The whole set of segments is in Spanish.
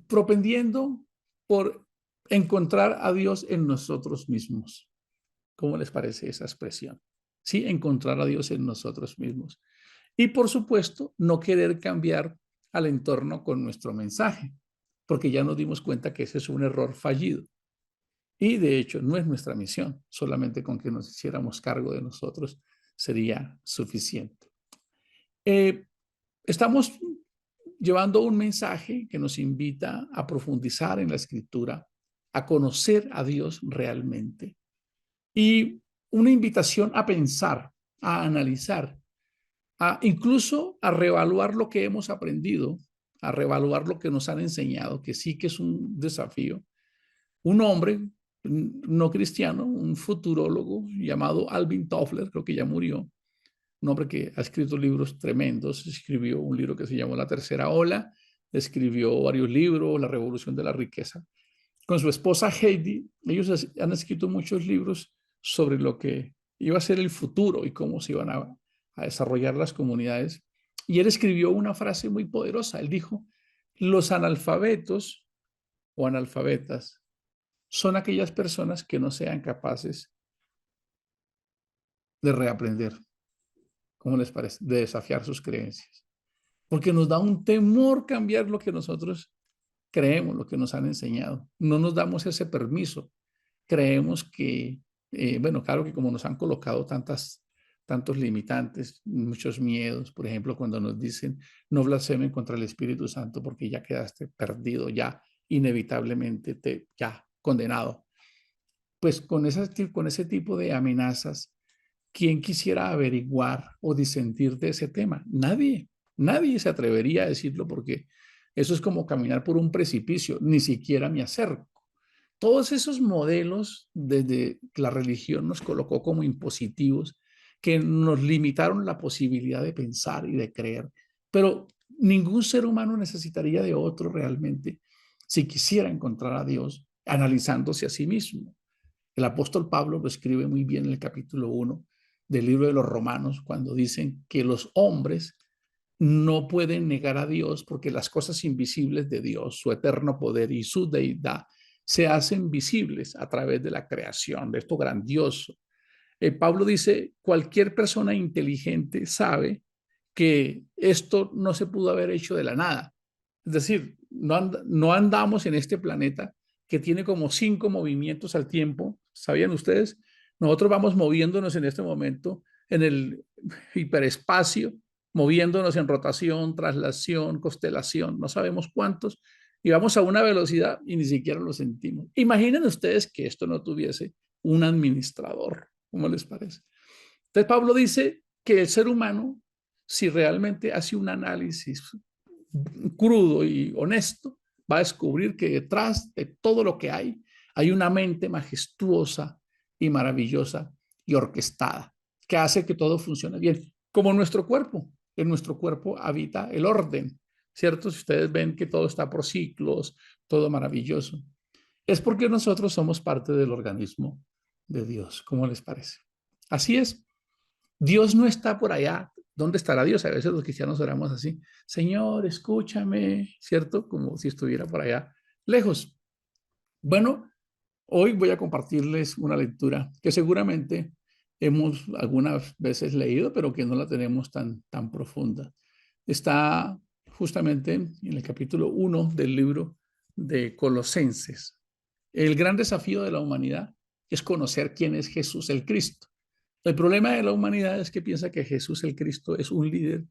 propendiendo por encontrar a Dios en nosotros mismos. ¿Cómo les parece esa expresión? Sí, encontrar a Dios en nosotros mismos. Y por supuesto, no querer cambiar al entorno con nuestro mensaje, porque ya nos dimos cuenta que ese es un error fallido. Y de hecho, no es nuestra misión, solamente con que nos hiciéramos cargo de nosotros sería suficiente. Eh, Estamos llevando un mensaje que nos invita a profundizar en la escritura, a conocer a Dios realmente y una invitación a pensar, a analizar, incluso a reevaluar lo que hemos aprendido, a reevaluar lo que nos han enseñado, que sí que es un desafío. Un hombre no cristiano, un futurólogo llamado Alvin Toffler, creo que ya murió, un hombre que ha escrito libros tremendos, escribió un libro que se llamó La Tercera Ola, escribió varios libros, La Revolución de la Riqueza. Con su esposa Heidi, ellos han escrito muchos libros sobre lo que iba a ser el futuro y cómo se iban a desarrollar las comunidades. Y él escribió una frase muy poderosa. Él dijo, los analfabetos o analfabetas son aquellas personas que no sean capaces de reaprender, ¿cómo les parece? De desafiar sus creencias. Porque nos da un temor cambiar lo que nosotros creemos, lo que nos han enseñado. No nos damos ese permiso. Creemos que, bueno, claro que como nos han colocado tantos limitantes, muchos miedos, por ejemplo, cuando nos dicen no blasfemen contra el Espíritu Santo porque ya quedaste perdido, ya inevitablemente ya condenado. Pues con ese tipo de amenazas, ¿quién quisiera averiguar o disentir de ese tema? Nadie se atrevería a decirlo porque eso es como caminar por un precipicio, ni siquiera me acerco. Todos esos modelos desde la religión nos colocó como impositivos que nos limitaron la posibilidad de pensar y de creer. Pero ningún ser humano necesitaría de otro realmente si quisiera encontrar a Dios analizándose a sí mismo. El apóstol Pablo lo escribe muy bien en el capítulo 1 del libro de los Romanos, cuando dicen que los hombres no pueden negar a Dios porque las cosas invisibles de Dios, su eterno poder y su deidad, se hacen visibles a través de la creación, de esto grandioso. Pablo dice, cualquier persona inteligente sabe que esto no se pudo haber hecho de la nada. Es decir, no andamos en este planeta que tiene como 5 movimientos al tiempo. ¿Sabían ustedes? Nosotros vamos moviéndonos en este momento en el hiperespacio, moviéndonos en rotación, traslación, constelación, no sabemos cuántos, y vamos a una velocidad y ni siquiera lo sentimos. Imaginen ustedes que esto no tuviese un administrador. ¿Cómo les parece? Entonces Pablo dice que el ser humano, si realmente hace un análisis crudo y honesto, va a descubrir que detrás de todo lo que hay una mente majestuosa y maravillosa y orquestada, que hace que todo funcione bien, como nuestro cuerpo. En nuestro cuerpo habita el orden, ¿cierto? Si ustedes ven que todo está por ciclos, todo maravilloso, es porque nosotros somos parte del organismo de Dios. ¿Cómo les parece? Así es. Dios no está por allá. ¿Dónde estará Dios? A veces los cristianos oramos así, Señor, escúchame, ¿cierto? Como si estuviera por allá lejos. Bueno, hoy voy a compartirles una lectura que seguramente hemos algunas veces leído, pero que no la tenemos tan profunda. Está justamente en el capítulo 1 del libro de Colosenses. El gran desafío de la humanidad es conocer quién es Jesús el Cristo. El problema de la humanidad es que piensa que Jesús el Cristo es un líder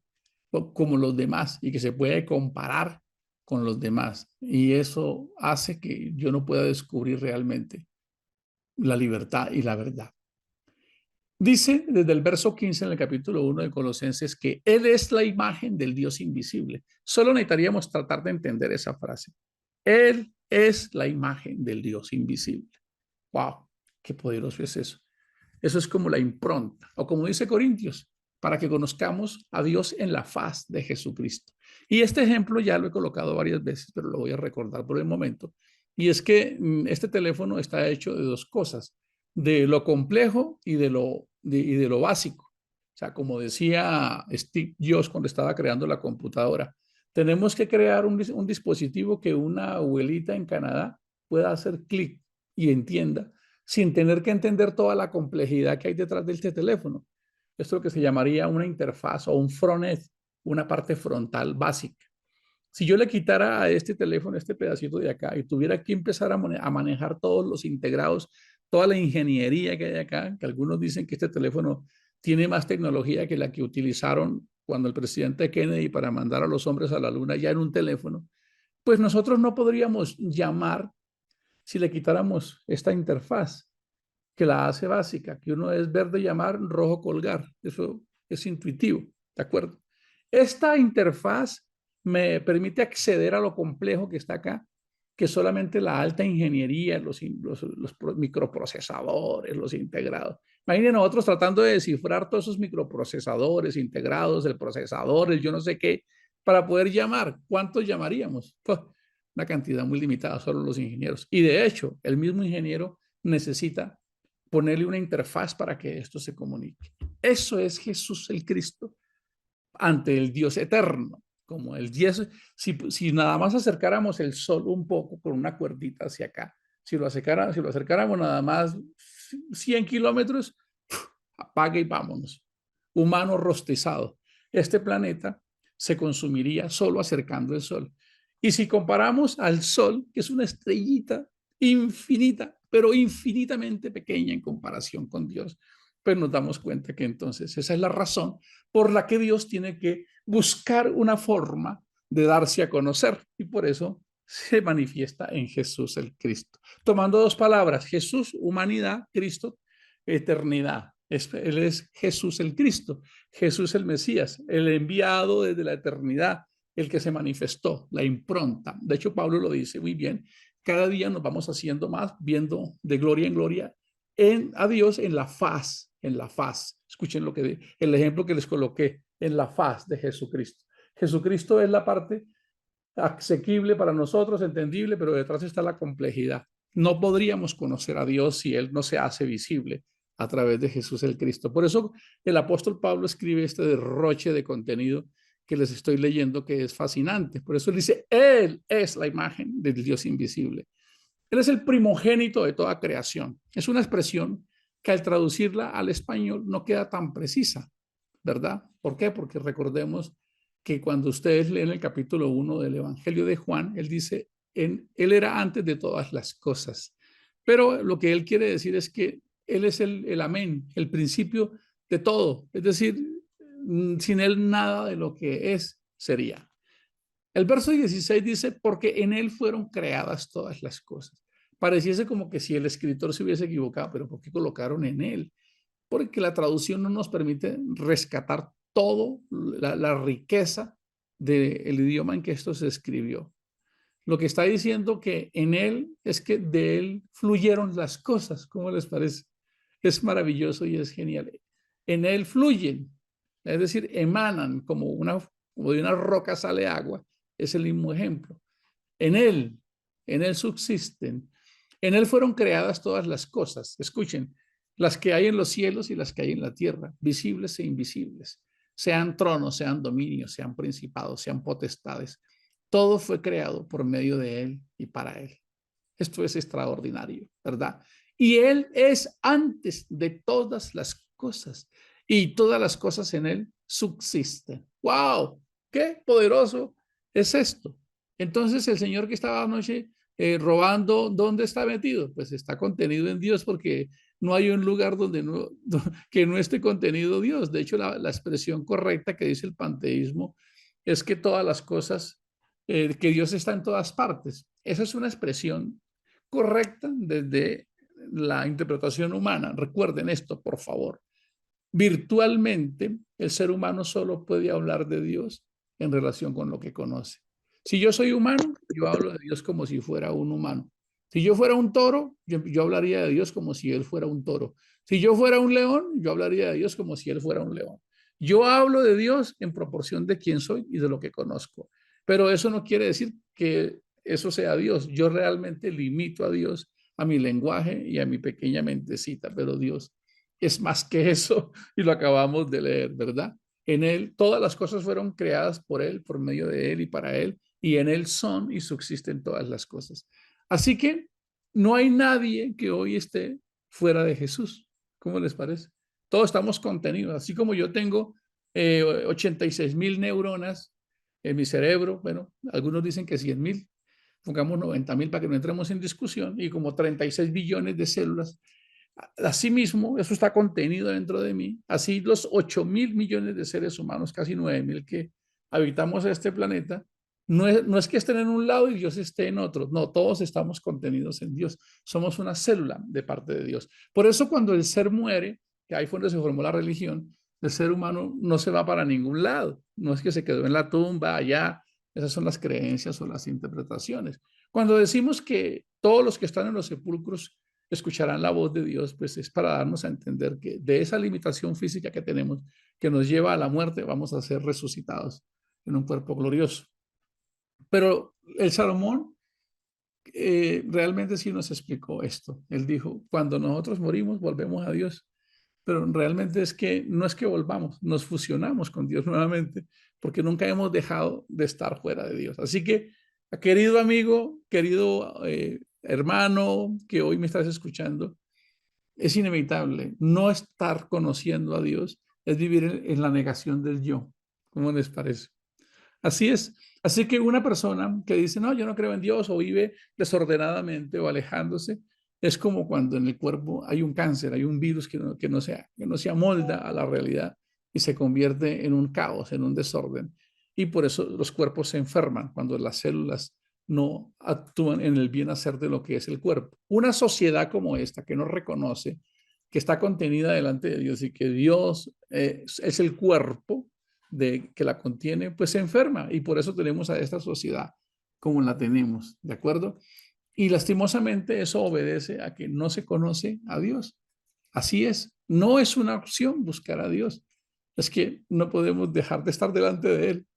como los demás y que se puede comparar con los demás. Y eso hace que yo no pueda descubrir realmente la libertad y la verdad. Dice desde el verso 15 en el capítulo 1 de Colosenses que Él es la imagen del Dios invisible. Solo necesitaríamos tratar de entender esa frase. Él es la imagen del Dios invisible. ¡Wow! ¡Qué poderoso es eso! Eso es como la impronta, o como dice Corintios, para que conozcamos a Dios en la faz de Jesucristo. Y este ejemplo ya lo he colocado varias veces, pero lo voy a recordar por el momento. Y es que este teléfono está hecho de dos cosas, de lo complejo y de lo básico. O sea, como decía Steve Jobs cuando estaba creando la computadora, Tenemos que crear un dispositivo que una abuelita en Canadá pueda hacer clic y entienda sin tener que entender toda la complejidad que hay detrás de este teléfono. Esto es lo que se llamaría una interfaz o un frontend, una parte frontal básica. Si yo le quitara a este teléfono este pedacito de acá y tuviera que empezar a manejar todos los integrados, toda la ingeniería que hay acá, que algunos dicen que este teléfono tiene más tecnología que la que utilizaron cuando el presidente Kennedy para mandar a los hombres a la luna ya en un teléfono, pues nosotros no podríamos llamar si le quitáramos esta interfaz que la hace básica, que uno es verde llamar, rojo colgar. Eso es intuitivo, ¿de acuerdo? Esta interfaz me permite acceder a lo complejo que está acá, que solamente la alta ingeniería, los microprocesadores, los integrados. Imaginen nosotros tratando de descifrar todos esos microprocesadores integrados, el procesador, el yo no sé qué, para poder llamar. ¿Cuántos llamaríamos? Pues, una cantidad muy limitada, solo los ingenieros. Y de hecho, el mismo ingeniero necesita ponerle una interfaz para que esto se comunique. Eso es Jesús el Cristo ante el Dios eterno. Como el 10, si nada más acercáramos el sol un poco con una cuerdita hacia acá, si lo acercáramos nada más 100 kilómetros, apague y vámonos. Humano rostizado. Este planeta se consumiría solo acercando el sol. Y si comparamos al sol, que es una estrellita infinita, pero infinitamente pequeña en comparación con Dios, pues nos damos cuenta que entonces esa es la razón por la que Dios tiene que buscar una forma de darse a conocer y por eso se manifiesta en Jesús el Cristo. Tomando dos palabras, Jesús, humanidad, Cristo, eternidad. Él es Jesús el Cristo, Jesús el Mesías, el enviado desde la eternidad, el que se manifestó, la impronta. De hecho, Pablo lo dice muy bien, cada día nos vamos haciendo más, viendo de gloria en gloria a Dios en la faz, en la faz. Escuchen el ejemplo que les coloqué, en la faz de Jesucristo. Jesucristo es la parte asequible para nosotros, entendible, pero detrás está la complejidad. No podríamos conocer a Dios si Él no se hace visible a través de Jesús el Cristo. Por eso el apóstol Pablo escribe este derroche de contenido que les estoy leyendo, que es fascinante. Por eso él dice, Él es la imagen del Dios invisible. Él es el primogénito de toda creación. Es una expresión que al traducirla al español no queda tan precisa, ¿verdad? ¿Por qué? Porque recordemos que cuando ustedes leen el capítulo 1 del Evangelio de Juan, él dice, él era antes de todas las cosas. Pero lo que él quiere decir es que él es el amén, el principio de todo. Es decir, sin él nada de lo que es sería. El verso 16 dice, porque en él fueron creadas todas las cosas. Pareciese como que si el escritor se hubiese equivocado, pero ¿por qué colocaron en él? Porque la traducción no nos permite rescatar todo la riqueza del idioma en que esto se escribió. Lo que está diciendo que en él es que de él fluyeron las cosas. ¿Cómo les parece? Es maravilloso y es genial. En él fluyen, es decir, emanan como de una roca sale agua. Es el mismo ejemplo. En él subsisten. En él fueron creadas todas las cosas. Escuchen, las que hay en los cielos y las que hay en la tierra, visibles e invisibles, sean tronos, sean dominios, sean principados, sean potestades. Todo fue creado por medio de él y para él. Esto es extraordinario, ¿verdad? Y él es antes de todas las cosas y todas las cosas en él subsisten. ¡Wow! ¡Qué poderoso es esto! Entonces el Señor que estaba anoche robando, ¿dónde está metido? Pues está contenido en Dios porque no hay un lugar donde que no esté contenido Dios. De hecho, la expresión correcta que dice el panteísmo es que todas las cosas, que Dios está en todas partes. Esa es una expresión correcta desde la interpretación humana. Recuerden esto, por favor. Virtualmente, el ser humano solo puede hablar de Dios en relación con lo que conoce. Si yo soy humano, yo hablo de Dios como si fuera un humano. Si yo fuera un toro, yo hablaría de Dios como si él fuera un toro. Si yo fuera un león, yo hablaría de Dios como si él fuera un león. Yo hablo de Dios en proporción de quién soy y de lo que conozco. Pero eso no quiere decir que eso sea Dios. Yo realmente limito a Dios a mi lenguaje y a mi pequeña mentecita, pero Dios es más que eso y lo acabamos de leer, ¿verdad? En Él, todas las cosas fueron creadas por Él, por medio de Él y para Él, y en Él son y subsisten todas las cosas. Así que no hay nadie que hoy esté fuera de Jesús. ¿Cómo les parece? Todos estamos contenidos. Así como yo tengo 86.000 neuronas en mi cerebro, bueno, algunos dicen que 100.000, pongamos 90.000 para que no entremos en discusión, y como 36 billones de células. Asimismo, eso está contenido dentro de mí. Así los 8.000 millones de seres humanos, casi 9.000 que habitamos este planeta, no es que estén en un lado y Dios esté en otro. No, todos estamos contenidos en Dios. Somos una célula de parte de Dios. Por eso cuando el ser muere, que ahí fue donde se formó la religión, el ser humano no se va para ningún lado. No es que se quedó en la tumba allá. Esas son las creencias o las interpretaciones. Cuando decimos que todos los que están en los sepulcros escucharán la voz de Dios, pues es para darnos a entender que de esa limitación física que tenemos, que nos lleva a la muerte, vamos a ser resucitados en un cuerpo glorioso. Pero el Salomón realmente sí nos explicó esto. Él dijo, cuando nosotros morimos, volvemos a Dios. Pero realmente es que no es que volvamos, nos fusionamos con Dios nuevamente, porque nunca hemos dejado de estar fuera de Dios. Así que, querido amigo, querido hermano que hoy me estás escuchando, es inevitable. No estar conociendo a Dios es vivir en la negación del yo. ¿Cómo les parece? Así es. Así que una persona que dice, no, yo no creo en Dios o vive desordenadamente o alejándose, es como cuando en el cuerpo hay un cáncer, hay un virus que no se amolda a la realidad y se convierte en un caos, en un desorden. Y por eso los cuerpos se enferman cuando las células no actúan en el bien hacer de lo que es el cuerpo. Una sociedad como esta que no reconoce que está contenida delante de Dios y que Dios es el cuerpo de que la contiene, pues se enferma, y por eso tenemos a esta sociedad como la tenemos, ¿de acuerdo? Y lastimosamente eso obedece a que no se conoce a Dios. Así es, no es una opción buscar a Dios. Es que no podemos dejar de estar delante de Él.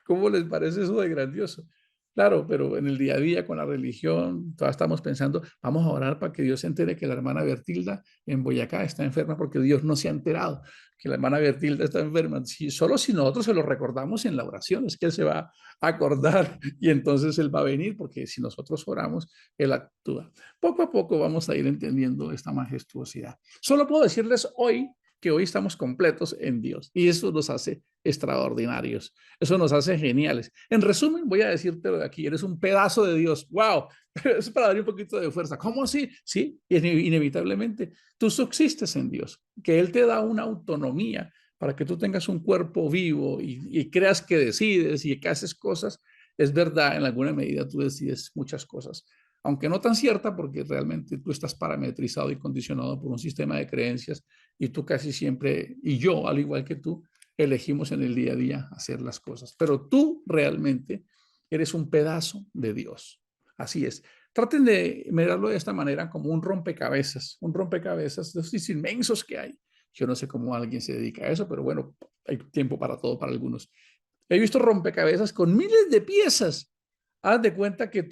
¿Cómo les parece eso de grandioso? Claro, pero en el día a día con la religión, todavía estamos pensando, vamos a orar para que Dios se entere que la hermana Bertilda en Boyacá está enferma porque Dios no se ha enterado que la hermana Bertilda está enferma. Solo si nosotros se lo recordamos en la oración, es que Él se va a acordar y entonces Él va a venir, porque si nosotros oramos, Él actúa. Poco a poco vamos a ir entendiendo esta majestuosidad. Solo puedo decirles hoy que hoy estamos completos en Dios y eso nos hace extraordinarios, eso nos hace geniales. En resumen, voy a decirte de aquí, eres un pedazo de Dios. ¡Wow! Es para dar un poquito de fuerza. ¿Cómo así? Sí, inevitablemente tú subsistes en Dios, que Él te da una autonomía para que tú tengas un cuerpo vivo y creas que decides y que haces cosas. Es verdad, en alguna medida tú decides muchas cosas, aunque no tan cierta, porque realmente tú estás parametrizado y condicionado por un sistema de creencias y tú casi siempre, y yo, al igual que tú, elegimos en el día a día hacer las cosas. Pero tú realmente eres un pedazo de Dios. Así es. Traten de mirarlo de esta manera como un rompecabezas de esos inmensos que hay. Yo no sé cómo alguien se dedica a eso, pero bueno, hay tiempo para todo para algunos. He visto rompecabezas con miles de piezas. Haz de cuenta que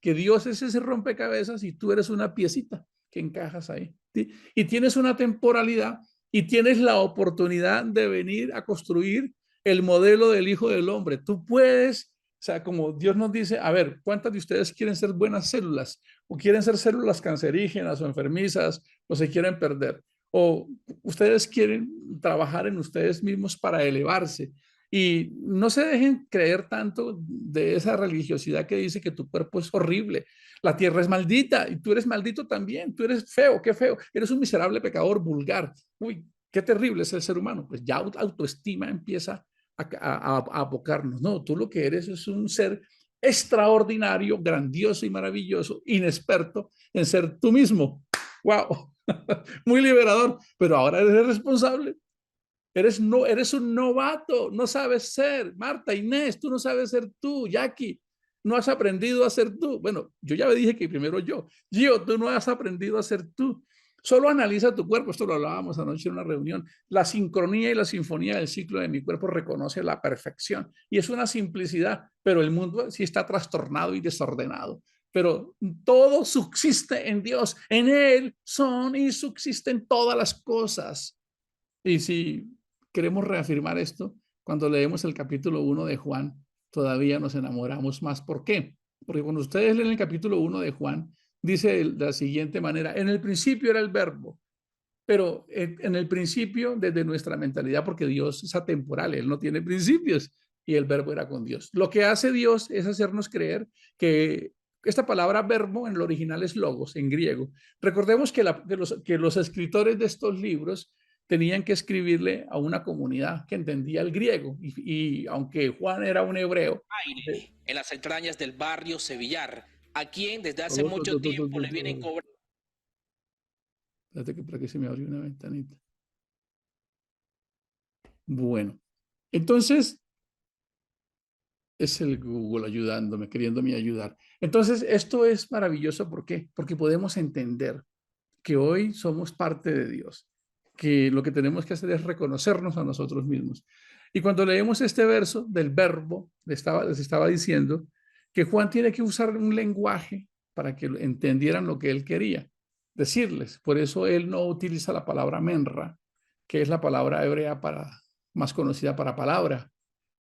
que Dios es ese rompecabezas y tú eres una piecita que encajas ahí. ¿Sí? Y tienes una temporalidad y tienes la oportunidad de venir a construir el modelo del Hijo del Hombre. Tú puedes, o sea, como Dios nos dice, a ver, ¿cuántas de ustedes quieren ser buenas células? ¿O quieren ser células cancerígenas o enfermizas o se quieren perder? ¿O ustedes quieren trabajar en ustedes mismos para elevarse? Y no se dejen creer tanto de esa religiosidad que dice que tu cuerpo es horrible, la tierra es maldita y tú eres maldito también, tú eres feo, qué feo, eres un miserable pecador vulgar. Uy, qué terrible es el ser humano. Pues ya autoestima empieza a abocarnos. No, tú lo que eres es un ser extraordinario, grandioso y maravilloso, inexperto en ser tú mismo. ¡Wow! Muy liberador, pero ahora eres responsable. Eres un novato, no sabes ser. Marta, Inés, tú no sabes ser tú. Jackie, no has aprendido a ser tú. Bueno, yo ya me dije que primero yo. Gio, tú no has aprendido a ser tú. Solo analiza tu cuerpo. Esto lo hablábamos anoche en una reunión. La sincronía y la sinfonía del ciclo de mi cuerpo reconoce la perfección. Y es una simplicidad, pero el mundo sí está trastornado y desordenado. Pero todo subsiste en Dios. En Él son y subsisten todas las cosas. Y si queremos reafirmar esto, cuando leemos el capítulo 1 de Juan, todavía nos enamoramos más. ¿Por qué? Porque cuando ustedes leen el capítulo 1 de Juan, dice de la siguiente manera: en el principio era el verbo, pero en el principio, desde nuestra mentalidad, porque Dios es atemporal, Él no tiene principios, y el verbo era con Dios. Lo que hace Dios es hacernos creer que esta palabra verbo en el original es logos, en griego. Recordemos que los escritores de estos libros tenían que escribirle a una comunidad que entendía el griego, y aunque Juan era un hebreo, En las entrañas del barrio Sevillar, a quien desde hace mucho tiempo le vienen cobrando. Espérate que por aquí se me abrió una ventanita. Bueno, entonces es el Google ayudándome, queriéndome ayudar. Entonces, esto es maravilloso. ¿Por qué? Porque podemos entender que hoy somos parte de Dios, que lo que tenemos que hacer es reconocernos a nosotros mismos. Y cuando leemos este verso del verbo, les estaba diciendo que Juan tiene que usar un lenguaje para que entendieran lo que él quería decirles. Por eso él no utiliza la palabra menra, que es la palabra hebrea más conocida para palabra.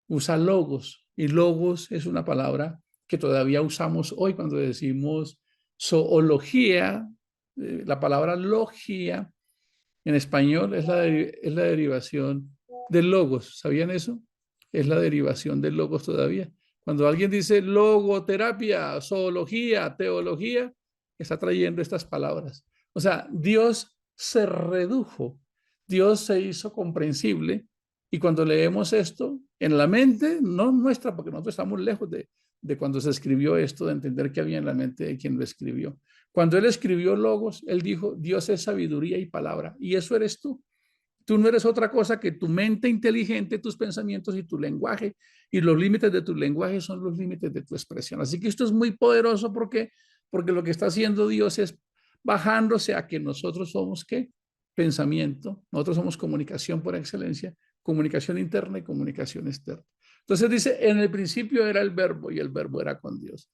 Usa logos, y logos es una palabra que todavía usamos hoy cuando decimos zoología. La palabra logia en español es la derivación del logos. ¿Sabían eso? Es la derivación del logos todavía. Cuando alguien dice logoterapia, zoología, teología, está trayendo estas palabras. O sea, Dios se redujo, Dios se hizo comprensible, y cuando leemos esto en la mente, no nuestra, porque nosotros estamos lejos de cuando se escribió esto, de entender qué había en la mente de quien lo escribió. Cuando él escribió Logos, él dijo: Dios es sabiduría y palabra, y eso eres tú. Tú no eres otra cosa que tu mente inteligente, tus pensamientos y tu lenguaje, y los límites de tu lenguaje son los límites de tu expresión. Así que esto es muy poderoso. Porque lo que está haciendo Dios es bajándose a que nosotros somos, ¿qué? Pensamiento. Nosotros somos comunicación por excelencia, comunicación interna y comunicación externa. Entonces dice: en el principio era el verbo, y el verbo era con Dios.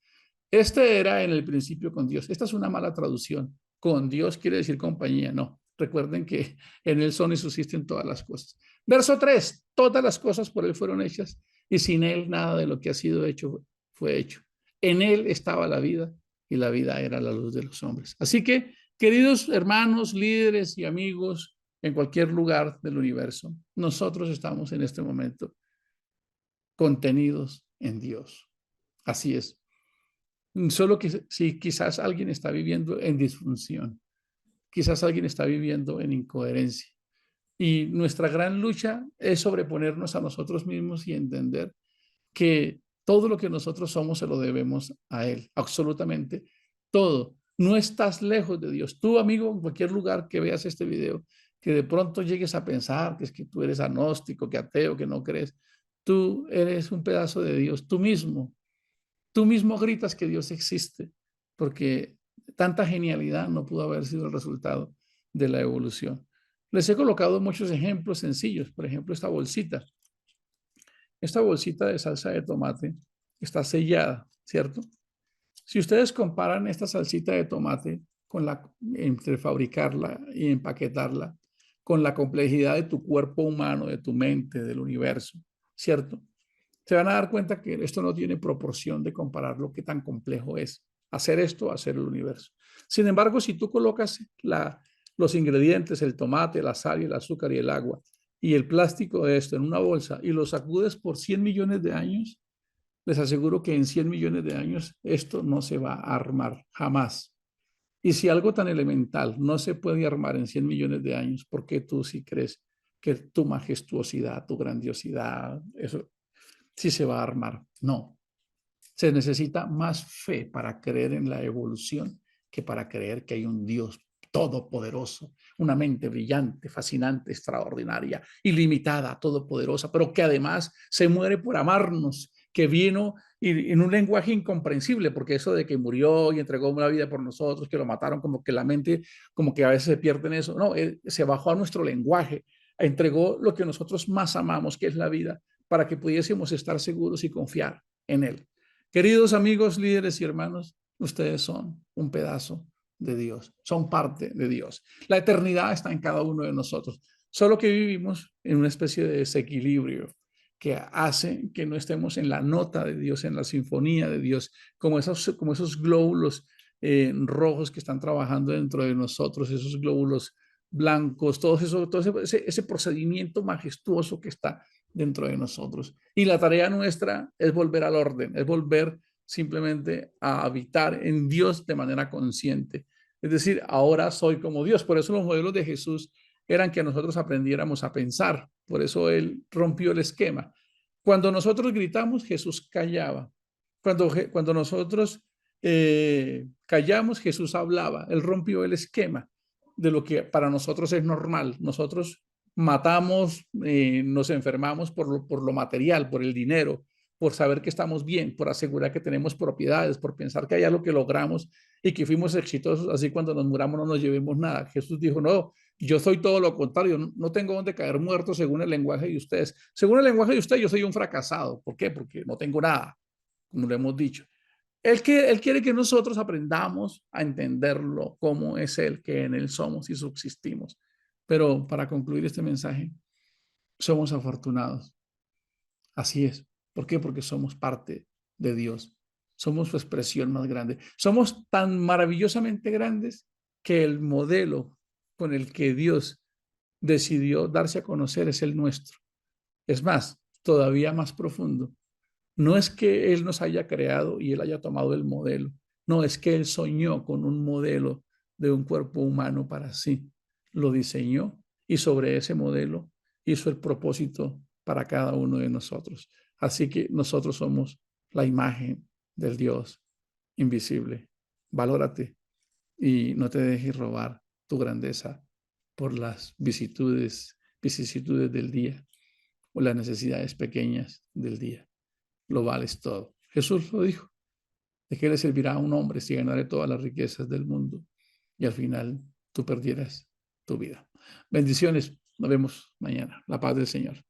Este era en el principio con Dios. Esta es una mala traducción. Con Dios quiere decir compañía. No. Recuerden que en Él son y subsisten todas las cosas. Verso 3. Todas las cosas por Él fueron hechas, y sin Él nada de lo que ha sido hecho fue hecho. En Él estaba la vida, y la vida era la luz de los hombres. Así que, queridos hermanos, líderes y amigos en cualquier lugar del universo, nosotros estamos en este momento contenidos en Dios. Así es. Solo que si quizás alguien está viviendo en disfunción, quizás alguien está viviendo en incoherencia. Y nuestra gran lucha es sobreponernos a nosotros mismos y entender que todo lo que nosotros somos se lo debemos a Él, absolutamente todo. No estás lejos de Dios. Tú, amigo, en cualquier lugar que veas este video, que de pronto llegues a pensar que es que tú eres agnóstico, que ateo, que no crees, tú eres un pedazo de Dios, tú mismo. Tú mismo gritas que Dios existe, porque tanta genialidad no pudo haber sido el resultado de la evolución. Les he colocado muchos ejemplos sencillos. Por ejemplo, esta bolsita. Esta bolsita de salsa de tomate está sellada, ¿cierto? Si ustedes comparan esta salsita de tomate entre fabricarla y empaquetarla con la complejidad de tu cuerpo humano, de tu mente, del universo, ¿cierto? Se van a dar cuenta que esto no tiene proporción de comparar lo que tan complejo es hacer esto, hacer el universo. Sin embargo, si tú colocas los ingredientes, el tomate, la sal, el azúcar y el agua, y el plástico de esto en una bolsa, y lo sacudes por 100 millones de años, les aseguro que en 100 millones de años esto no se va a armar jamás. Y si algo tan elemental no se puede armar en 100 millones de años, ¿por qué tú sí crees que tu majestuosidad, tu grandiosidad, eso sí se va a armar? No. Se necesita más fe para creer en la evolución que para creer que hay un Dios todopoderoso, una mente brillante, fascinante, extraordinaria, ilimitada, todopoderosa, pero que además se muere por amarnos, que vino y en un lenguaje incomprensible, porque eso de que murió y entregó una vida por nosotros, que lo mataron, como que la mente, como que a veces se pierde en eso. No, él se bajó a nuestro lenguaje, entregó lo que nosotros más amamos, que es la vida, para que pudiésemos estar seguros y confiar en él. Queridos amigos, líderes y hermanos, ustedes son un pedazo de Dios, son parte de Dios. La eternidad está en cada uno de nosotros. Solo que vivimos en una especie de desequilibrio que hace que no estemos en la nota de Dios, en la sinfonía de Dios, como esos glóbulos rojos que están trabajando dentro de nosotros, esos glóbulos blancos, todo ese procedimiento majestuoso que está dentro de nosotros. Y la tarea nuestra es volver al orden, es volver simplemente a habitar en Dios de manera consciente. Es decir, ahora soy como Dios. Por eso los modelos de Jesús eran que nosotros aprendiéramos a pensar. Por eso él rompió el esquema. Cuando nosotros gritamos, Jesús callaba. Cuando nosotros callamos, Jesús hablaba. Él rompió el esquema de lo que para nosotros es normal. Nosotros matamos, nos enfermamos por lo material, por el dinero, por saber que estamos bien, por asegurar que tenemos propiedades, por pensar que hay algo que logramos y que fuimos exitosos, así cuando nos muramos no nos llevemos nada. Jesús dijo, no, yo soy todo lo contrario, no tengo donde caer muerto según el lenguaje de ustedes. Según el lenguaje de ustedes, yo soy un fracasado. ¿Por qué? Porque no tengo nada, como lo hemos dicho. Él quiere que nosotros aprendamos a entenderlo, cómo es Él, que en Él somos y subsistimos. Pero para concluir este mensaje, somos afortunados. Así es. ¿Por qué? Porque somos parte de Dios. Somos su expresión más grande. Somos tan maravillosamente grandes que el modelo con el que Dios decidió darse a conocer es el nuestro. Es más, todavía más profundo. No es que Él nos haya creado y Él haya tomado el modelo. No, es que Él soñó con un modelo de un cuerpo humano para sí. Lo diseñó y sobre ese modelo hizo el propósito para cada uno de nosotros. Así que nosotros somos la imagen del Dios invisible. Valórate y no te dejes robar tu grandeza por las vicisitudes del día o las necesidades pequeñas del día. Lo vales todo. Jesús lo dijo. ¿De qué le servirá a un hombre si ganare todas las riquezas del mundo y al final tú perdieras tu vida? Bendiciones. Nos vemos mañana. La paz del Señor.